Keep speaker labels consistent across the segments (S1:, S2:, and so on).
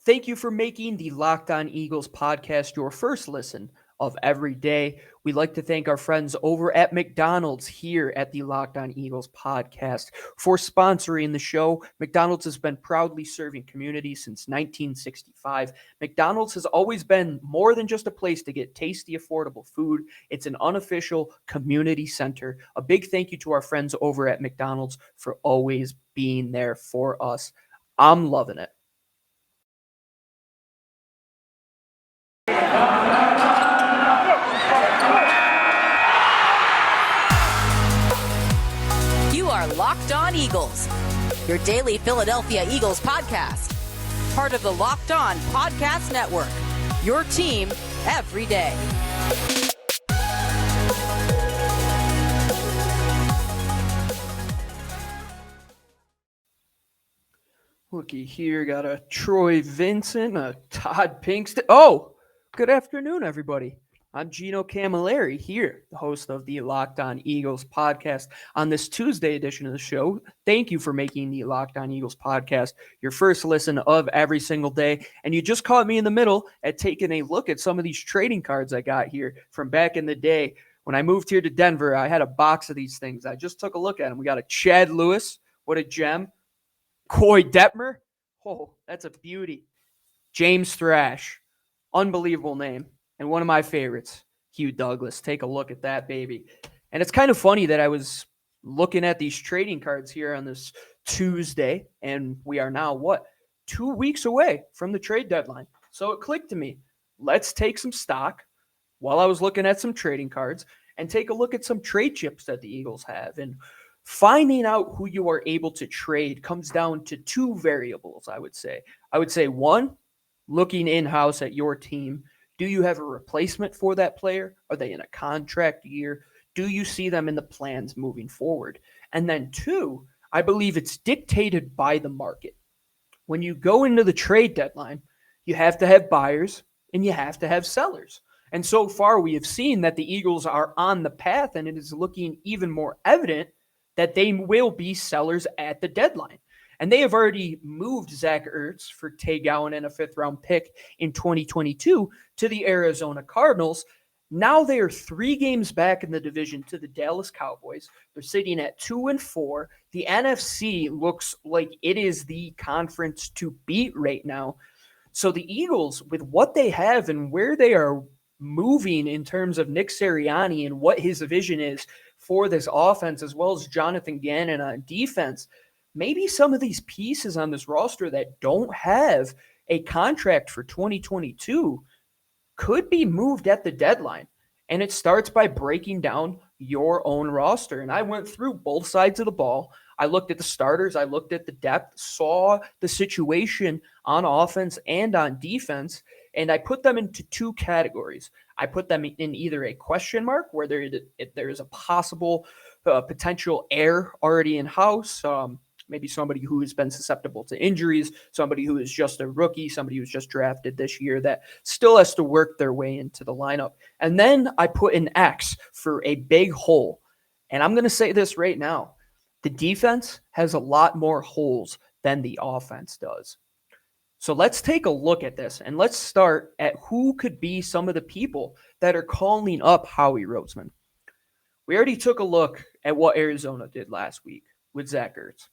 S1: Thank you for making the Locked On Eagles podcast your first listen of every day. We'd like to thank our friends over at McDonald's here at the Locked On Eagles podcast for sponsoring the show. McDonald's has been proudly serving communities since 1965. McDonald's has always been more than just a place to get tasty, affordable food. It's an unofficial community center. A big thank you to our friends over at McDonald's for always being there for us. I'm loving it.
S2: Locked On Eagles, your daily Philadelphia Eagles podcast. Part of the Locked On Podcast Network, your team every day.
S1: Looky here, got a Troy Vincent, a Todd Pinkston. Oh, good afternoon, everybody. I'm Gino Cammilleri here, the host of the Locked On Eagles podcast on this Tuesday edition of the show. Thank you for making the Locked On Eagles podcast your first listen of every single day. And you just caught me in the middle at taking a look at some of these trading cards I got here from back in the day. When I moved here to Denver, I had a box of these things. I just took a look at them. We got a Chad Lewis. What a gem. Coy Detmer. Oh, that's a beauty. James Thrash. Unbelievable name. And one of my favorites, Hugh Douglas. Take a look at that, baby. And it's kind of funny that I was looking at these trading cards here on this Tuesday, and we are now, 2 weeks away from the trade deadline. So it clicked to me. Let's take some stock while I was looking at some trading cards and take a look at some trade chips that the Eagles have. And finding out who you are able to trade comes down to two variables, I would say. I would say, one, looking in-house at your team. Do you have a replacement for that player? Are they in a contract year? Do you see them in the plans moving forward? And then two, I believe it's dictated by the market. When you go into the trade deadline, you have to have buyers and you have to have sellers. And so far, we have seen that the Eagles are on the path, and it is looking even more evident that they will be sellers at the deadline. And they have already moved Zach Ertz for Tay Gowan and a fifth-round pick in 2022 to the Arizona Cardinals. Now they are 3 games back in the division to the Dallas Cowboys. They're sitting at 2-4. The NFC looks like it is the conference to beat right now. So the Eagles, with what they have and where they are moving in terms of Nick Sirianni and what his vision is for this offense, as well as Jonathan Gannon on defense, maybe some of these pieces on this roster that don't have a contract for 2022 could be moved at the deadline. And it starts by breaking down your own roster. And I went through both sides of the ball. I looked at the starters. I looked at the depth, saw the situation on offense and on defense, and I put them into 2 categories. I put them in either a question mark, where there is a possible potential heir already in-house, maybe somebody who has been susceptible to injuries, somebody who is just a rookie, somebody who's just drafted this year that still has to work their way into the lineup. And then I put an X for a big hole. And I'm going to say this right now. The defense has a lot more holes than the offense does. So let's take a look at this, and let's start at who could be some of the people that are calling up Howie Roseman. We already took a look at what Arizona did last week with Zach Ertz.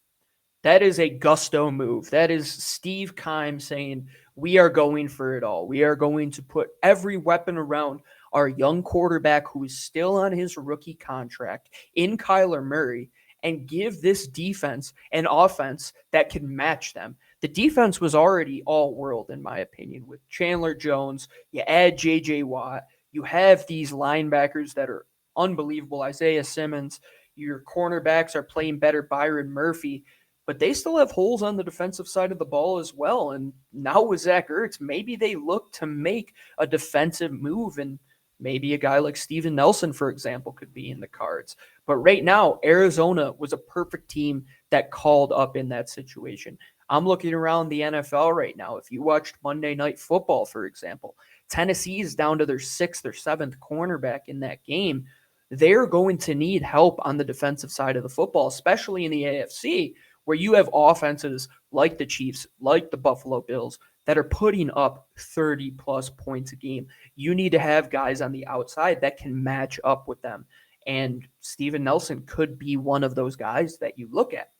S1: That is a gusto move. That is Steve Keim saying, we are going for it all. We are going to put every weapon around our young quarterback who is still on his rookie contract in Kyler Murray and give this defense an offense that can match them. The defense was already all world, in my opinion, with Chandler Jones. You add J.J. Watt. You have these linebackers that are unbelievable. Isaiah Simmons. Your cornerbacks are playing better. Byron Murphy. But they still have holes on the defensive side of the ball as well. And now with Zach Ertz, maybe they look to make a defensive move, and maybe a guy like Steven Nelson, for example, could be in the cards. But right now, Arizona was a perfect team that called up in that situation. I'm looking around the NFL right now. If you watched Monday Night Football, for example, Tennessee is down to their 6th or 7th cornerback in that game. They're going to need help on the defensive side of the football, especially in the AFC, where you have offenses like the Chiefs, like the Buffalo Bills, that are putting up 30-plus points a game. You need to have guys on the outside that can match up with them. And Steven Nelson could be one of those guys that you look at.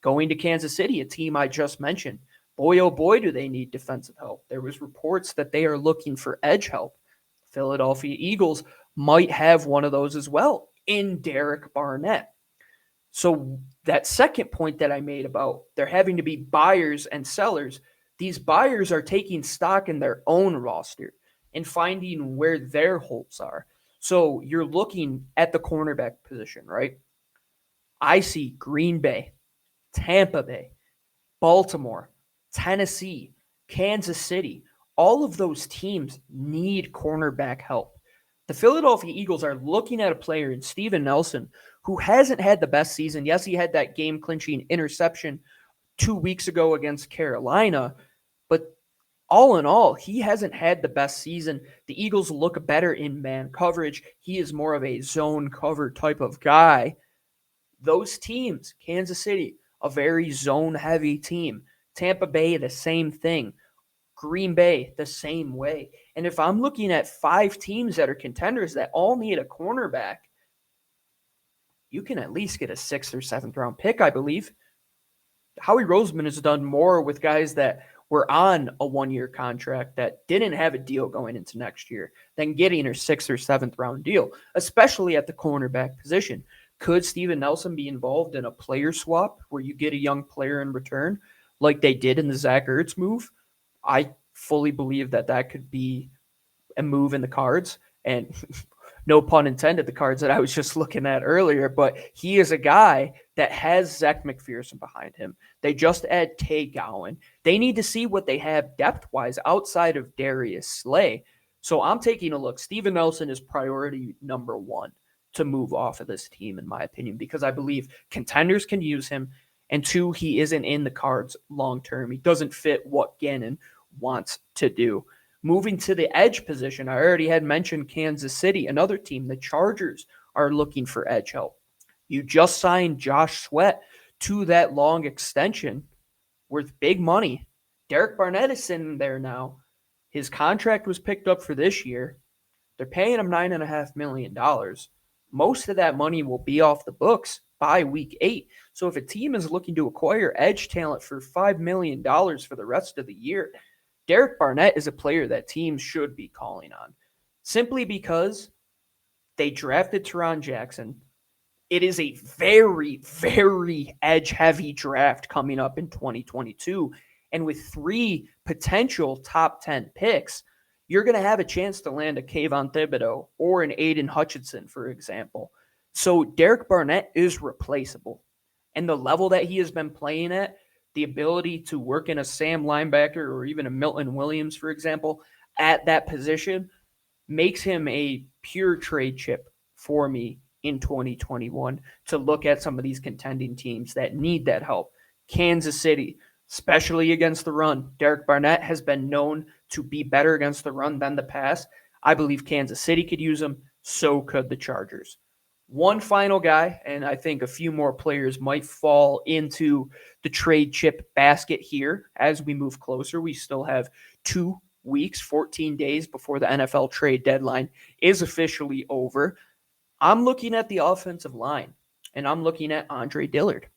S1: Going to Kansas City, a team I just mentioned, boy, oh boy, do they need defensive help. There was reports that they are looking for edge help. Philadelphia Eagles might have one of those as well in Derek Barnett. So that second point that I made about there having to be buyers and sellers, these buyers are taking stock in their own roster and finding where their holes are. So you're looking at the cornerback position, right? I see Green Bay, Tampa Bay, Baltimore, Tennessee, Kansas City. All of those teams need cornerback help. The Philadelphia Eagles are looking at a player in Steven Nelson who hasn't had the best season. Yes, he had that game-clinching interception 2 weeks ago against Carolina, but all in all, he hasn't had the best season. The Eagles look better in man coverage. He is more of a zone cover type of guy. Those teams, Kansas City, a very zone-heavy team. Tampa Bay, the same thing. Green Bay, the same way. And if I'm looking at 5 teams that are contenders that all need a cornerback, you can at least get a 6th or 7th round pick, I believe. Howie Roseman has done more with guys that were on a 1-year contract that didn't have a deal going into next year than getting a 6th or 7th round deal, especially at the cornerback position. Could Steven Nelson be involved in a player swap where you get a young player in return like they did in the Zach Ertz move? I fully believe that that could be a move in the cards, and no pun intended, the cards that I was just looking at earlier, but he is a guy that has Zach McPherson behind him. They just add Tay Gowan. They need to see what they have depth-wise outside of Darius Slay. So I'm taking a look. Steven Nelson is priority number 1 to move off of this team, in my opinion, because I believe contenders can use him, and 2, he isn't in the cards long-term. He doesn't fit what Gannon wants to do. Moving to the edge position, I already had mentioned Kansas City, another team. The Chargers are looking for edge help. You just signed Josh Sweat to that long extension worth big money. Derek Barnett is sitting there now. His contract was picked up for this year. They're paying him $9.5 million. Most of that money will be off the books by week 8. So if a team is looking to acquire edge talent for $5 million for the rest of the year, Derek Barnett is a player that teams should be calling on, simply because they drafted Teron Jackson. It is a very, very edge-heavy draft coming up in 2022. And with 3 potential top 10 picks, you're going to have a chance to land a Kayvon Thibodeau or an Aiden Hutchinson, for example. So Derek Barnett is replaceable. And the level that he has been playing at, the ability to work in a Sam linebacker or even a Milton Williams, for example, at that position makes him a pure trade chip for me in 2021 to look at some of these contending teams that need that help. Kansas City, especially against the run. Derek Barnett has been known to be better against the run than the pass. I believe Kansas City could use him. So could the Chargers. One final guy, and I think a few more players might fall into the trade chip basket here as we move closer. We still have 2 weeks, 14 days before the NFL trade deadline is officially over. I'm looking at the offensive line, and I'm looking at Andre Dillard.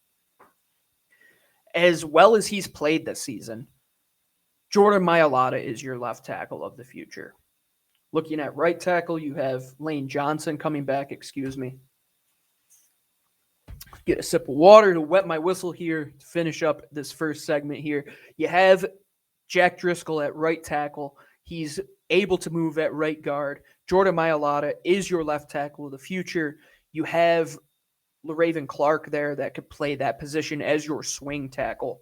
S1: As well as he's played this season, Jordan Mailata is your left tackle of the future. Looking at right tackle, you have Lane Johnson coming back. Excuse me. Get a sip of water to wet my whistle here to finish up this first segment here. You have Jack Driscoll at right tackle. He's able to move at right guard. Jordan Mailata is your left tackle of the future. You have LaRaven Clark there that could play that position as your swing tackle.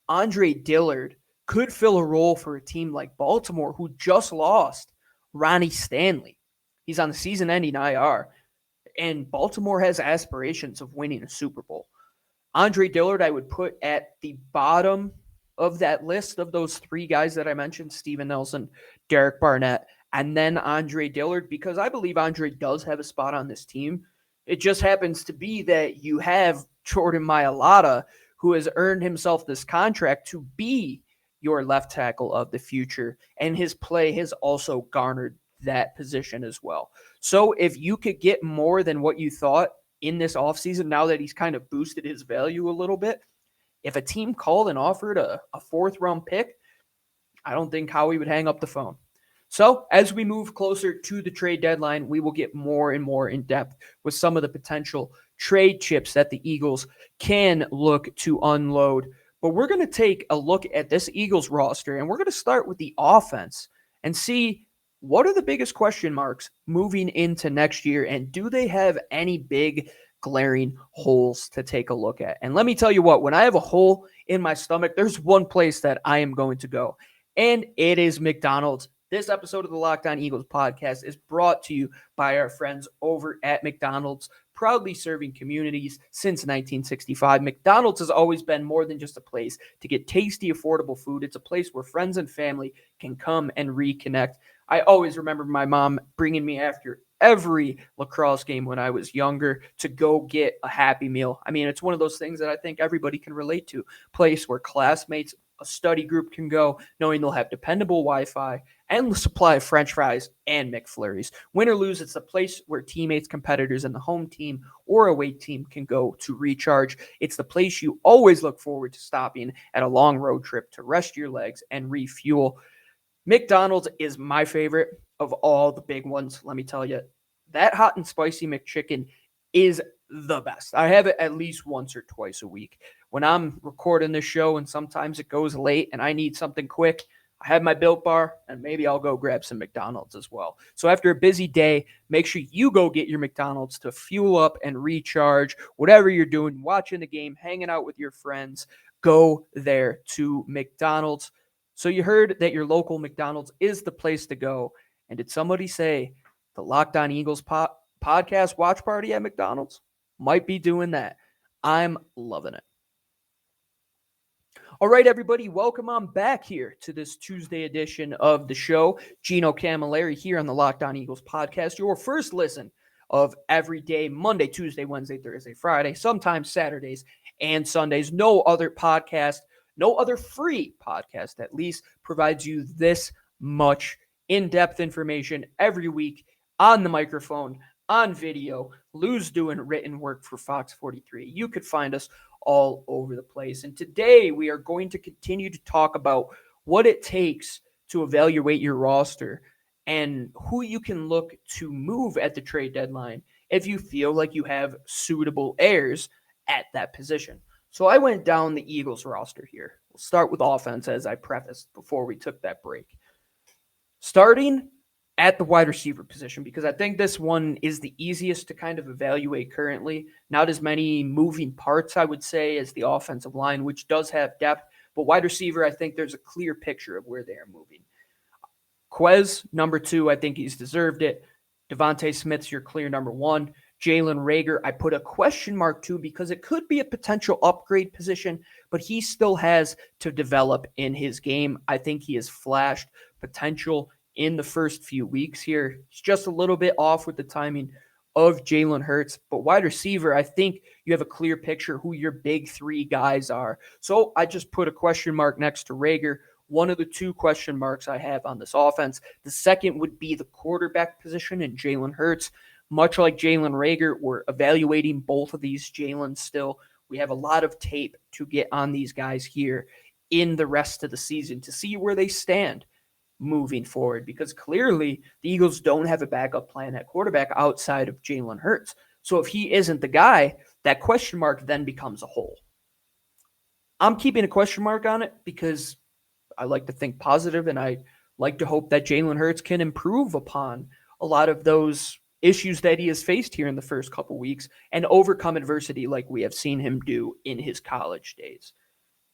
S1: Andre Dillard could fill a role for a team like Baltimore, who just lost Ronnie Stanley. He's on the season-ending IR, and Baltimore has aspirations of winning a Super Bowl. Andre Dillard, I would put at the bottom of that list of those 3 guys that I mentioned, Steven Nelson, Derek Barnett, and then Andre Dillard, because I believe Andre does have a spot on this team. It just happens to be that you have Jordan Mailata, who has earned himself this contract to be your left tackle of the future. And his play has also garnered that position as well. So if you could get more than what you thought in this offseason, now that he's kind of boosted his value a little bit, if a team called and offered a fourth round pick, I don't think Howie would hang up the phone. So as we move closer to the trade deadline, we will get more and more in depth with some of the potential trade chips that the Eagles can look to unload. But we're going to take a look at this Eagles roster, and we're going to start with the offense and see what are the biggest question marks moving into next year, and do they have any big glaring holes to take a look at? And let me tell you what, when I have a hole in my stomach, there's one place that I am going to go, and it is McDonald's. This episode of the Locked On Eagles podcast is brought to you by our friends over at McDonald's, proudly serving communities since 1965. McDonald's has always been more than just a place to get tasty, affordable food. It's a place where friends and family can come and reconnect. I always remember my mom bringing me after every lacrosse game when I was younger to go get a Happy Meal. I mean, it's one of those things that I think everybody can relate to. Place where classmates, a study group can go, knowing they'll have dependable Wi-Fi, endless supply of French fries, and McFlurries. Win or lose, it's the place where teammates, competitors, and the home team or away team can go to recharge. It's the place you always look forward to stopping at a long road trip to rest your legs and refuel. McDonald's is my favorite of all the big ones. Let me tell you, that hot and spicy McChicken is the best. I have it at least once or twice a week. When I'm recording this show and sometimes it goes late and I need something quick, I have my Built Bar and maybe I'll go grab some McDonald's as well. So after a busy day, make sure you go get your McDonald's to fuel up and recharge. Whatever you're doing, watching the game, hanging out with your friends, go there to McDonald's. So you heard that your local McDonald's is the place to go. And did somebody say the Locked On Eagles podcast watch party at McDonald's might be doing that? I'm loving it. All right, everybody, welcome on back here to this Tuesday edition of the show. Gino Cammilleri here on the Locked On Eagles podcast, your first listen of every day, Monday, Tuesday, Wednesday, Thursday, Friday, sometimes Saturdays and Sundays. No other podcast, no other free podcast at least, provides you this much in-depth information every week on the microphone, on video. Lou's doing written work for Fox 43. You could find us all over the place. And today we are going to continue to talk about what it takes to evaluate your roster and who you can look to move at the trade deadline if you feel like you have suitable heirs at that position. So I went down the Eagles roster here. We'll start with offense, as I prefaced before we took that break. Starting at the wide receiver position, because I think this one is the easiest to kind of evaluate currently. Not as many moving parts, I would say, as the offensive line, which does have depth. But wide receiver, I think there's a clear picture of where they are moving. Quez, number 2, I think he's deserved it. Devontae Smith's your clear number 1. Jalen Reagor, I put a question mark to because it could be a potential upgrade position, but he still has to develop in his game. I think he has flashed potential in the first few weeks here. He's just a little bit off with the timing of Jalen Hurts, but wide receiver, I think you have a clear picture who your big 3 guys are. So I just put a question mark next to Reagor. One of the 2 question marks I have on this offense. The second would be the quarterback position in Jalen Hurts. Much like Jalen Reagor, we're evaluating both of these Jalen still. We have a lot of tape to get on these guys here in the rest of the season to see where they stand moving forward, because clearly the Eagles don't have a backup plan at quarterback outside of Jalen Hurts. So if he isn't the guy, that question mark then becomes a hole. I'm keeping a question mark on it because I like to think positive, and I like to hope that Jalen Hurts can improve upon a lot of those issues that he has faced here in the first couple weeks and overcome adversity like we have seen him do in his college days.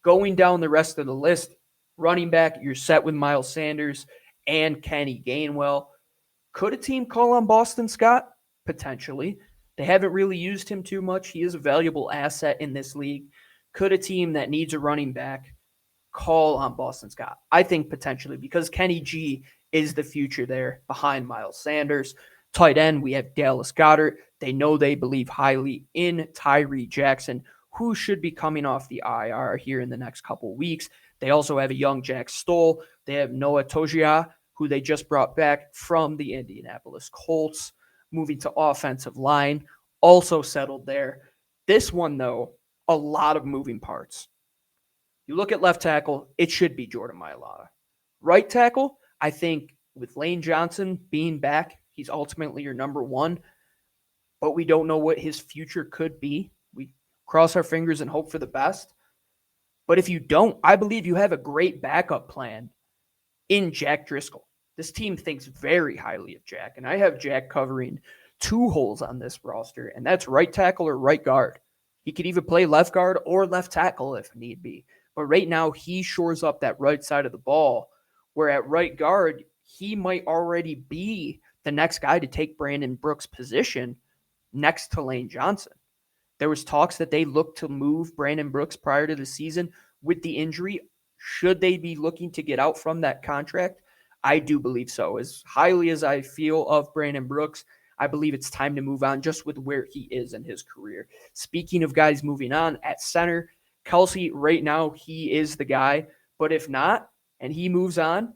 S1: Going down the rest of the list, running back, you're set with Miles Sanders and Kenny Gainwell. Could a team call on Boston Scott? Potentially. They haven't really used him too much. He is a valuable asset in this league. Could a team that needs a running back call on Boston Scott? I think potentially, because Kenny G is the future there behind Miles Sanders. Tight end, we have Dallas Goedert. They know they believe highly in Tyree Jackson. who should be coming off the IR here in the next couple weeks. They also have a young Jack Stoll. They have Noah Togia, who they just brought back from the Indianapolis Colts, moving to offensive line, also settled there. This one, though, a lot of moving parts. You look at left tackle, it should be Jordan Mailata. Right tackle, I think with Lane Johnson being back, he's ultimately your number one, but we don't know what his future could be. We cross our fingers and hope for the best. But if you don't, I believe you have a great backup plan in Jack Driscoll. This team thinks very highly of Jack, and I have Jack covering 2 holes on this roster, and that's right tackle or right guard. He could even play left guard or left tackle if need be. But right now, he shores up that right side of the ball, where at right guard, he might already be the next guy to take Brandon Brooks' position next to Lane Johnson. There was talks that they looked to move Brandon Brooks prior to the season with the injury. Should they be looking to get out from that contract? I do believe so. As highly as I feel of Brandon Brooks, I believe it's time to move on just with where he is in his career. Speaking of guys moving on, at center, Kelsey, right now, he is the guy. But if not, and he moves on,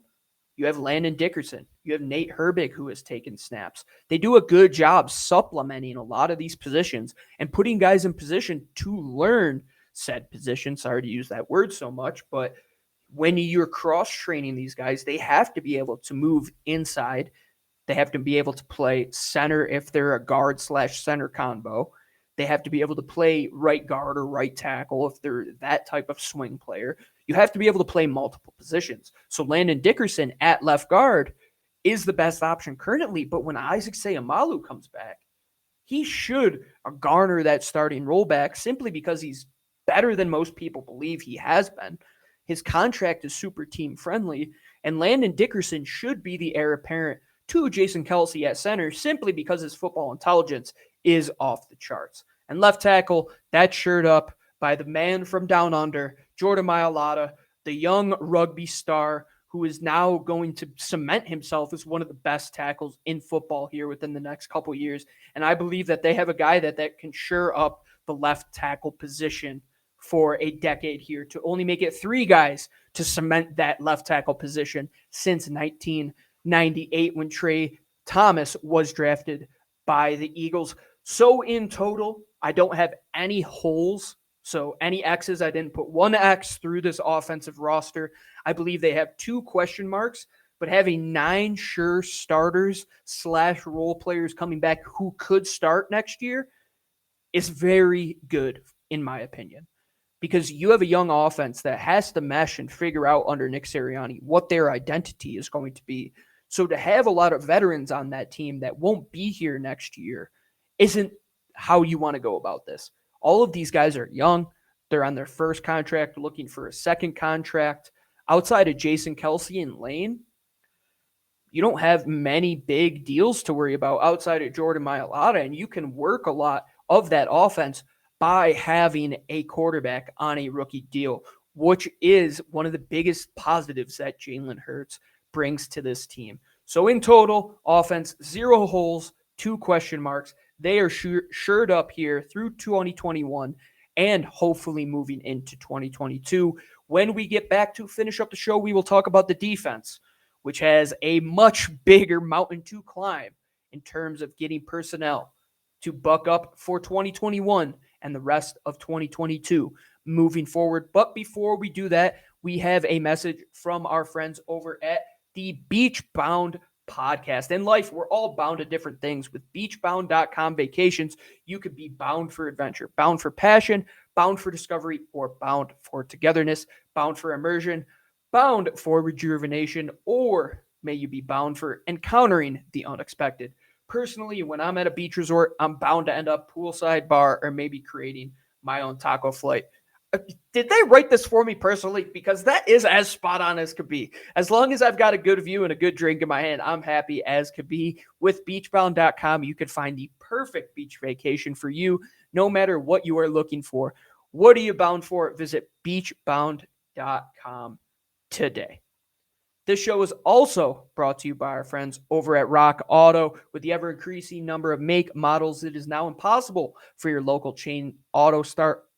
S1: you have Landon Dickerson. You have Nate Herbig, who has taken snaps. They do a good job supplementing a lot of these positions and putting guys in position to learn said position. Sorry to use that word so much, but when you're cross-training these guys, they have to be able to move inside. They have to be able to play center if they're a guard/center combo. They have to be able to play right guard or right tackle if they're that type of swing player. You have to be able to play multiple positions. So Landon Dickerson at left guard is the best option currently, but when Isaac Seumalo comes back, he should garner that starting role back simply because he's better than most people believe he has been. His contract is super team friendly, and Landon Dickerson should be the heir apparent to Jason Kelsey at center simply because his football intelligence is off the charts. And left tackle, that's shirt up by the man from down under, Jordan Mailata, the young rugby star who is now going to cement himself as one of the best tackles in football here within the next couple years. And I believe that they have a guy that can shore up the left tackle position for a decade here to only make it 3 guys to cement that left tackle position since 1998 when Trey Thomas was drafted by the Eagles. So in total, I don't have any holes. So any X's, I didn't put 1 X through this offensive roster. I believe they have 2 question marks, but having 9 sure starters / role players coming back who could start next year is very good, in my opinion. Because you have a young offense that has to mesh and figure out under Nick Sirianni what their identity is going to be. So to have a lot of veterans on that team that won't be here next year isn't how you want to go about this. All of these guys are young. They're on their first contract, looking for a second contract. Outside of Jason Kelsey and Lane, you don't have many big deals to worry about outside of Jordan Mailata, and you can work a lot of that offense by having a quarterback on a rookie deal, which is one of the biggest positives that Jalen Hurts brings to this team. So in total, offense, 0 holes, 2 question marks. They are shored up here through 2021 and hopefully moving into 2022. When we get back to finish up the show, we will talk about the defense, which has a much bigger mountain to climb in terms of getting personnel to buck up for 2021 and the rest of 2022 moving forward. But before we do that, we have a message from our friends over at the Beachbound podcast. In life, we're all bound to different things. With beachbound.com vacations, you could be bound for adventure, bound for passion, bound for discovery, or bound for togetherness, bound for immersion, bound for rejuvenation, or may you be bound for encountering the unexpected. Personally, when I'm at a beach resort, I'm bound to end up poolside bar or maybe creating my own taco flight. Did they write this for me personally? Because that is as spot on as could be. As long as I've got a good view and a good drink in my hand, I'm happy as could be. With beachbound.com, you can find the perfect beach vacation for you, no matter what you are looking for. What are you bound for? Visit beachbound.com today. This show is also brought to you by our friends over at Rock Auto. With the ever-increasing number of make models, it is now impossible for your local chain auto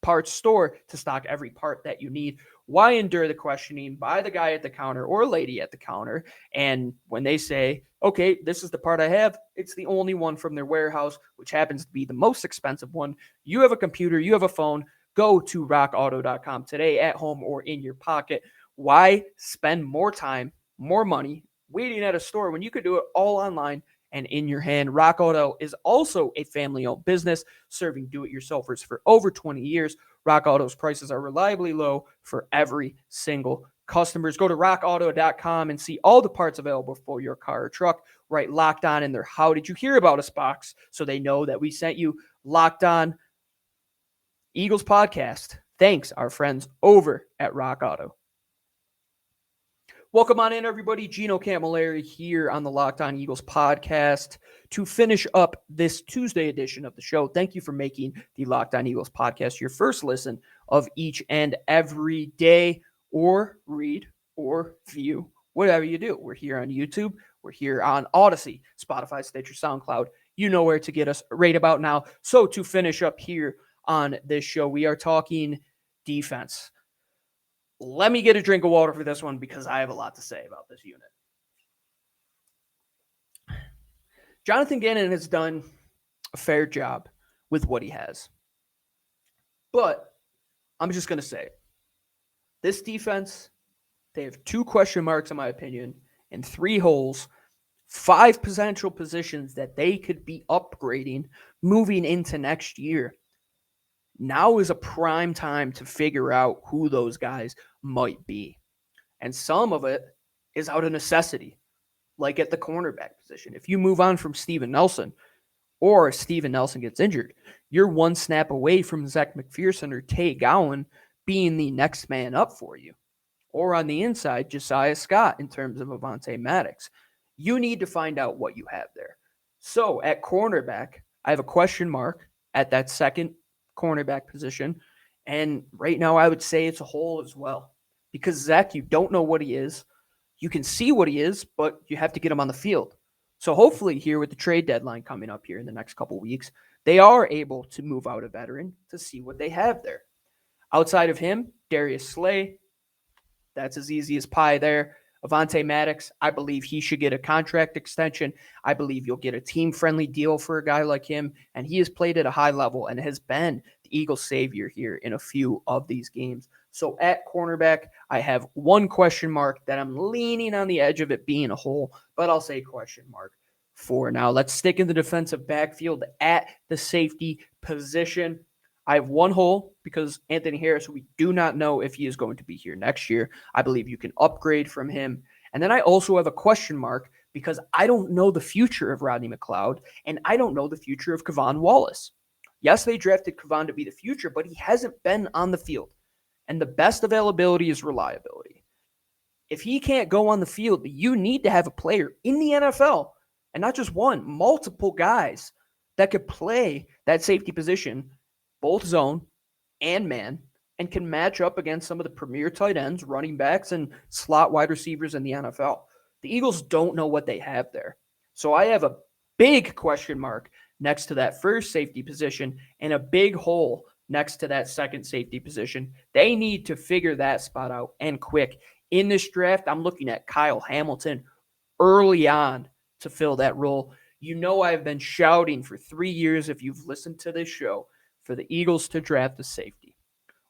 S1: parts store to stock every part that you need. Why endure the questioning by the guy at the counter or lady at the counter? And when they say, okay, this is the part I have, it's the only one from their warehouse, which happens to be the most expensive one. You have a computer, you have a phone, go to rockauto.com today at home or in your pocket. Why spend more time, more money waiting at a store when you could do it all online and in your hand? Rock Auto is also a family-owned business serving do-it-yourselfers for over 20 years. Rock Auto's prices are reliably low for every single customers. Go to rockauto.com and see all the parts available for your car or truck. Right, Locked On in their How Did You Hear About Us box so they know that we sent you. Locked On Eagles podcast. Thanks, our friends over at Rock Auto. Welcome on in, everybody. Gino Cammilleri here on the Locked On Eagles podcast to finish up this Tuesday edition of the show. Thank you for making the Locked On Eagles podcast your first listen of each and every day, or read or view, whatever you do. We're here on YouTube. We're here on Odyssey, Spotify, Stitcher, SoundCloud. You know where to get us right about now. So to finish up here on this show, we are talking defense. Let me get a drink of water for this one because I have a lot to say about this unit. Jonathan Gannon has done a fair job with what he has. But I'm just going to say, this defense, they have 2 question marks, in my opinion, and 3 holes, 5 potential positions that they could be upgrading moving into next year. Now is a prime time to figure out who those guys might be. And some of it is out of necessity, like at the cornerback position. If you move on from Steven Nelson, or if Steven Nelson gets injured, you're one snap away from Zach McPherson or Tay Gowan being the next man up for you. Or on the inside, Josiah Scott in terms of Avonte Maddox. You need to find out what you have there. So at cornerback, I have a question mark at that second cornerback position. And right now I would say it's a hole as well. Because Zach, you don't know what he is. You can see what he is, but you have to get him on the field. So hopefully here with the trade deadline coming up here in the next couple weeks, they are able to move out a veteran to see what they have there. Outside of him, Darius Slay, that's as easy as pie there. Avonte Maddox, I believe he should get a contract extension. I believe you'll get a team-friendly deal for a guy like him, and he has played at a high level and has been the Eagles' savior here in a few of these games. So at cornerback, I have 1 question mark that I'm leaning on the edge of it being a hole, but I'll say question mark for now. Let's stick in the defensive backfield at the safety position. I have 1 hole because Anthony Harris, we do not know if he is going to be here next year. I believe you can upgrade from him. And then I also have a question mark because I don't know the future of Rodney McLeod, and I don't know the future of Kevon Wallace. Yes, they drafted Kevon to be the future, but he hasn't been on the field. And the best availability is reliability. If he can't go on the field, you need to have a player in the NFL, and not just one, multiple guys that could play that safety position, both zone and man, and can match up against some of the premier tight ends, running backs, and slot wide receivers in the NFL. The Eagles don't know what they have there. So I have a big question mark next to that first safety position and a big hole next to that second safety position. They need to figure that spot out and quick. In this draft, I'm looking at Kyle Hamilton early on to fill that role. You know I've been shouting for 3 years, if you've listened to this show, for the Eagles to draft a safety.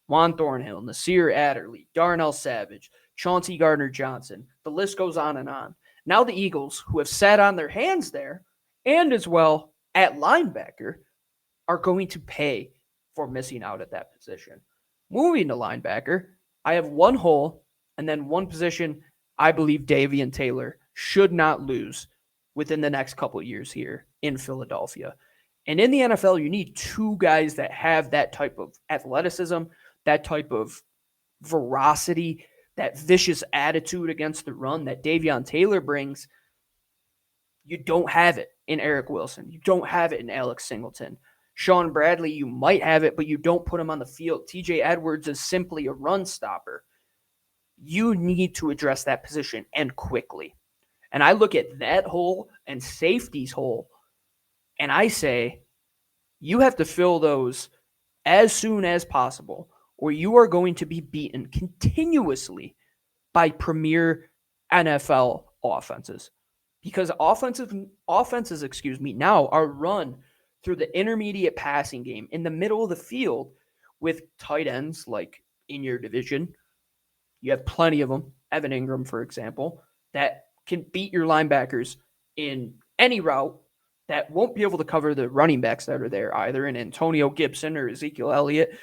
S1: Juan Thornhill, Nasir Adderley, Darnell Savage, Chauncey Gardner-Johnson. The list goes on and on. Now the Eagles, who have sat on their hands there, and as well at linebacker, are going to pay for missing out at that position. Moving to linebacker, I have 1 hole and then 1 position I believe Davian Taylor should not lose within the next couple of years here in Philadelphia. And in the NFL, you need 2 guys that have that type of athleticism, that type of veracity, that vicious attitude against the run that Davion Taylor brings. You don't have it in Eric Wilson. You don't have it in Alex Singleton. Sean Bradley, you might have it, but you don't put him on the field. TJ Edwards is simply a run stopper. You need to address that position, and quickly. And I look at that hole and safety's hole, and I say, you have to fill those as soon as possible, or you are going to be beaten continuously by premier NFL offenses. Because offenses, now are run through the intermediate passing game in the middle of the field with tight ends like in your division. You have plenty of them. Evan Ingram, for example, that can beat your linebackers in any route, that won't be able to cover the running backs that are there either, in Antonio Gibson or Ezekiel Elliott,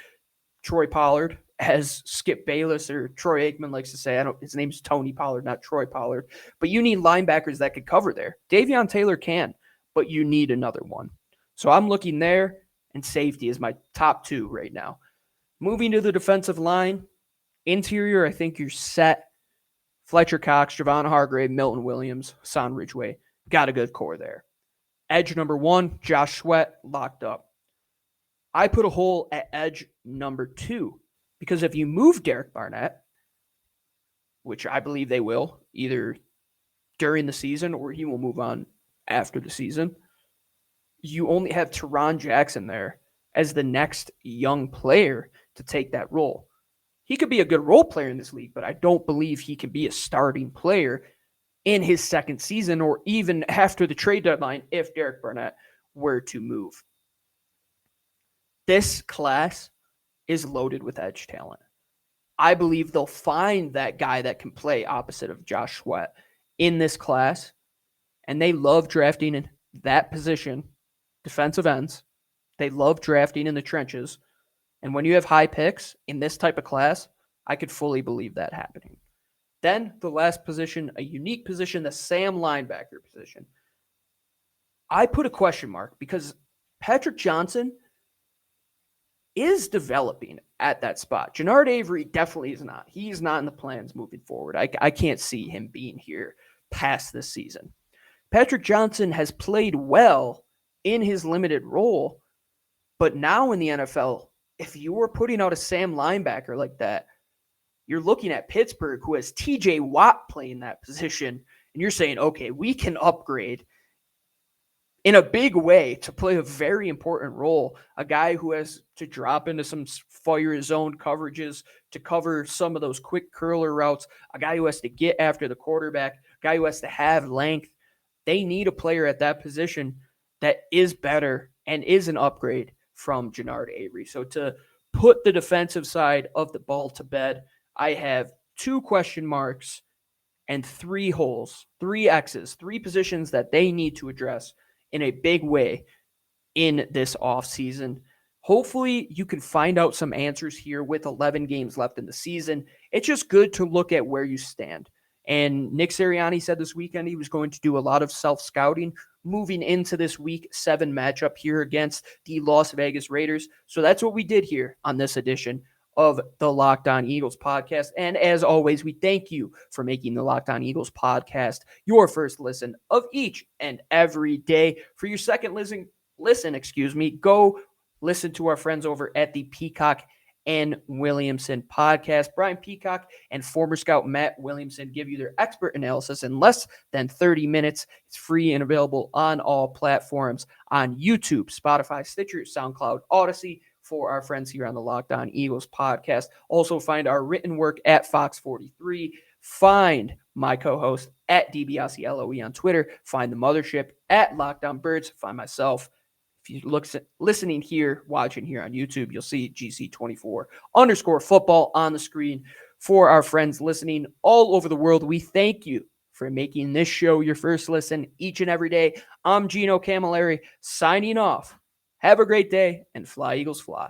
S1: Troy Pollard, as Skip Bayless or Troy Aikman likes to say. His name's Tony Pollard, not Troy Pollard. But you need linebackers that could cover there. Davion Taylor can, but you need another one. So I'm looking there, and safety is my top two right now. Moving to the defensive line, interior, I think you're set. Fletcher Cox, Javon Hargrave, Milton Williams, Hassan Ridgeway. Got a good core there. Edge number 1, Josh Sweat, locked up. I put a hole at edge number 2 because if you move Derek Barnett, which I believe they will, either during the season or he will move on after the season, you only have Teron Jackson there as the next young player to take that role. He could be a good role player in this league, but I don't believe he can be a starting player in his second season or even after the trade deadline if Derek Barnett were to move. This class is loaded with edge talent. I believe they'll find that guy that can play opposite of Josh Sweat in this class, and they love drafting in that position, defensive ends. They love drafting in the trenches, and when you have high picks in this type of class, I could fully believe that happening. Then the last position, a unique position, the Sam linebacker position. I put a question mark because Patrick Johnson is developing at that spot. Jannard Avery definitely is not. He's not in the plans moving forward. I can't see him being here past this season. Patrick Johnson has played well in his limited role, but now in the NFL, if you were putting out a Sam linebacker like that, you're looking at Pittsburgh, who has TJ Watt playing that position, and you're saying, okay, we can upgrade in a big way to play a very important role, a guy who has to drop into some fire zone coverages to cover some of those quick curler routes, a guy who has to get after the quarterback, a guy who has to have length. They need a player at that position that is better and is an upgrade from Jannard Avery. So to put the defensive side of the ball to bed, I have 2 question marks and 3 holes, 3 X's, 3 positions that they need to address in a big way in this offseason. Hopefully you can find out some answers here with 11 games left in the season. It's just good to look at where you stand. And Nick Sirianni said this weekend he was going to do a lot of self-scouting moving into this week 7 matchup here against the Las Vegas Raiders. So that's what we did here on this edition of the Locked On Eagles podcast. And as always, we thank you for making the Locked On Eagles podcast your first listen of each and every day. For your second listen, go listen to our friends over at the Peacock and Williamson podcast. Brian Peacock and former scout Matt Williamson give you their expert analysis in less than 30 minutes. It's free and available on all platforms on YouTube, Spotify, Stitcher, SoundCloud, Odyssey, for our friends here on the Locked On Eagles podcast. Also find our written work at Fox 43. Find my co-host at DBLCLOE on Twitter. Find the mothership at Locked On Birds. Find myself. If you're listening here, watching here on YouTube, you'll see GC24_football on the screen. For our friends listening all over the world, we thank you for making this show your first listen each and every day. I'm Gino Cammilleri signing off. Have a great day and fly, Eagles, fly.